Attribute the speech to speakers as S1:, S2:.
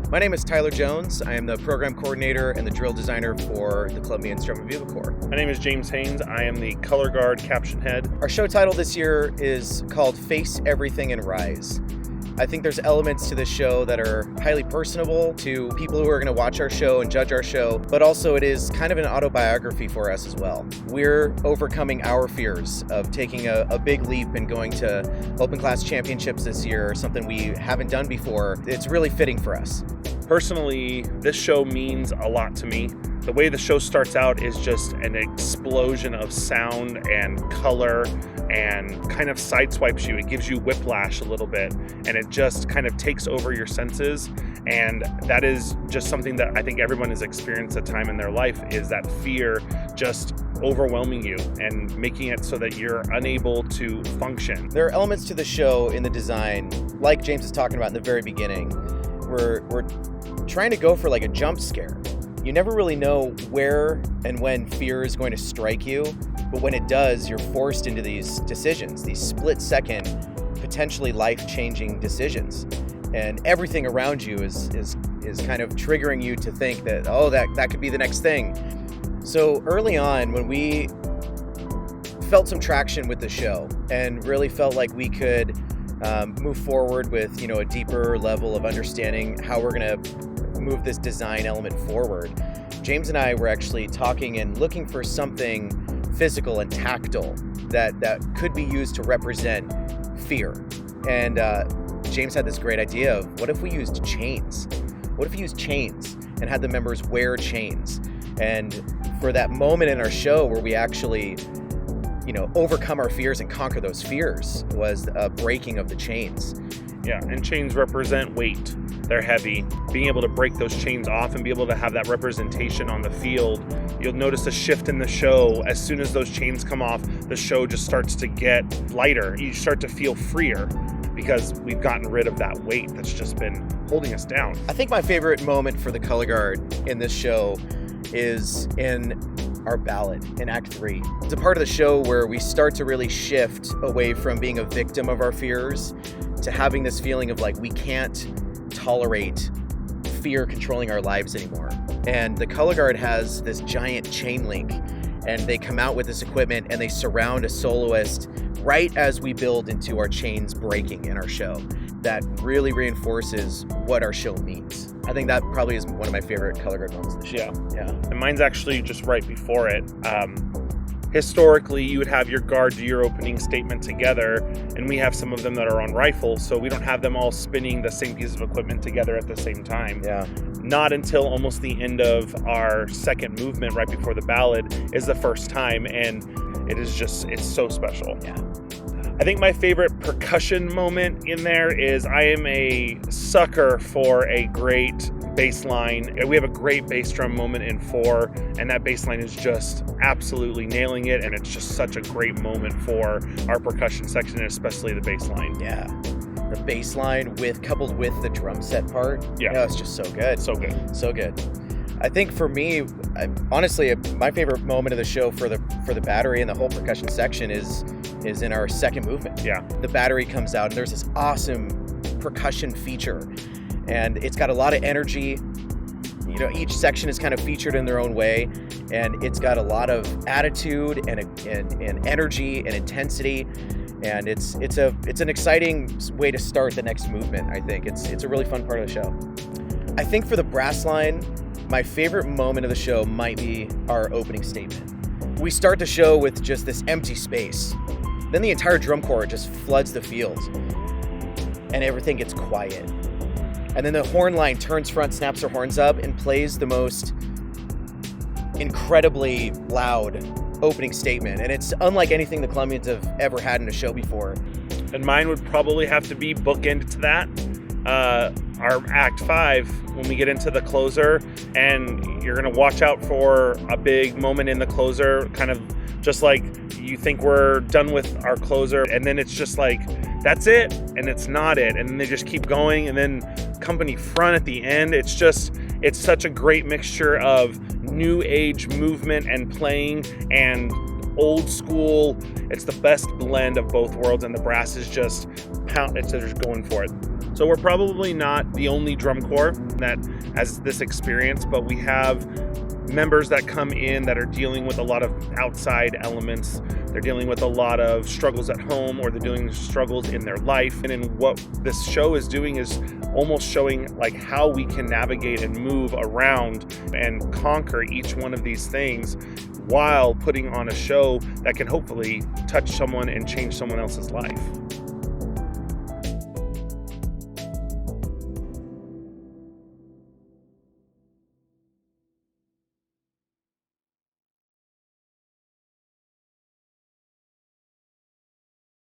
S1: My name is Tyler Jones. I am the program coordinator and the drill designer for the Columbians Drum and Bugle Corps.
S2: My name is James Haynes. I am the color guard caption head.
S1: Our show title this year is called Face Everything and Rise. I think there's elements to this show that are highly personable to people who are going to watch our show and judge our show, but also it is kind of an autobiography for us as well. We're overcoming our fears of taking a big leap and going to open class championships this year, something we haven't done before. It's really fitting for us.
S2: Personally, this show means a lot to me. The way the show starts out is just an explosion of sound and color and kind of sideswipes you. It gives you whiplash a little bit and it just kind of takes over your senses. And that is just something that I think everyone has experienced at a time in their life, is that fear just overwhelming you and making it so that you're unable to function.
S1: There are elements to the show in the design, like James was talking about in the very beginning. We're trying to go for like a jump scare. You never really know where and when fear is going to strike you, but when it does, you're forced into these decisions, these split-second, potentially life-changing decisions. And everything around you is kind of triggering you to think that, oh, that could be the next thing. So early on, when we felt some traction with the show and really felt like we could move forward with, a deeper level of understanding how we're going to move this design element forward, James and I were actually talking and looking for something physical and tactile that could be used to represent fear. And James had this great idea of, what if we used chains? What if we used chains and had the members wear chains? And for that moment in our show where we actually overcome our fears and conquer those fears, was a breaking of the chains.
S2: Yeah, and chains represent weight. They're heavy. Being able to break those chains off and be able to have that representation on the field, you'll notice a shift in the show. As soon as those chains come off, the show just starts to get lighter. You start to feel freer because we've gotten rid of that weight that's just been holding us down.
S1: I think my favorite moment for the color guard in this show is in our ballad in Act 3. It's a part of the show where we start to really shift away from being a victim of our fears to having this feeling of like we can't tolerate fear controlling our lives anymore. And the color guard has this giant chain link, and they come out with this equipment and they surround a soloist right as we build into our chains breaking in our show. That really reinforces what our show means. I think that probably is one of my favorite color guard moments of the show.
S2: Yeah. And mine's actually just right before it. Historically, you would have your guard do your opening statement together, and we have some of them that are on rifles, so we don't have them all spinning the same piece of equipment together at the same time.
S1: Yeah.
S2: Not until almost the end of our second movement, right before the ballad, is the first time, and it's so special.
S1: Yeah.
S2: I think my favorite percussion moment in there is I am a sucker for a great bass line. We have a great bass drum moment in 4, and that bass line is just absolutely nailing it, and it's just such a great moment for our percussion section, and especially the bass line.
S1: Yeah. The bass line coupled with the drum set part.
S2: Yeah.
S1: It's just so good.
S2: So good.
S1: So good. I think for me, honestly, my favorite moment of the show for the battery and the whole percussion section is in our second movement.
S2: Yeah.
S1: The battery comes out and there's this awesome percussion feature, and it's got a lot of energy. Each section is kind of featured in their own way, and it's got a lot of attitude and energy and intensity. And it's an exciting way to start the next movement. I think it's a really fun part of the show. I think for the brass line, my favorite moment of the show might be our opening statement. We start the show with just this empty space. Then the entire drum corps just floods the field, and everything gets quiet. And then the horn line turns front, snaps their horns up, and plays the most incredibly loud opening statement. And it's unlike anything the Columbians have ever had in a show before.
S2: And mine would probably have to be bookend to that. Our Act 5, when we get into the closer, and you're going to watch out for a big moment in the closer, kind of just like you think we're done with our closer, and then it's just like, that's it, and it's not it, and then they just keep going, and then company front at the end. It's such a great mixture of new age movement and playing and old school. It's the best blend of both worlds, and the brass is just they're just going for it. So we're probably not the only drum corps that has this experience, but we have members that come in that are dealing with a lot of outside elements. They're dealing with a lot of struggles at home, or they're doing struggles in their life. And in what this show is doing is almost showing like how we can navigate and move around and conquer each one of these things while putting on a show that can hopefully touch someone and change someone else's life.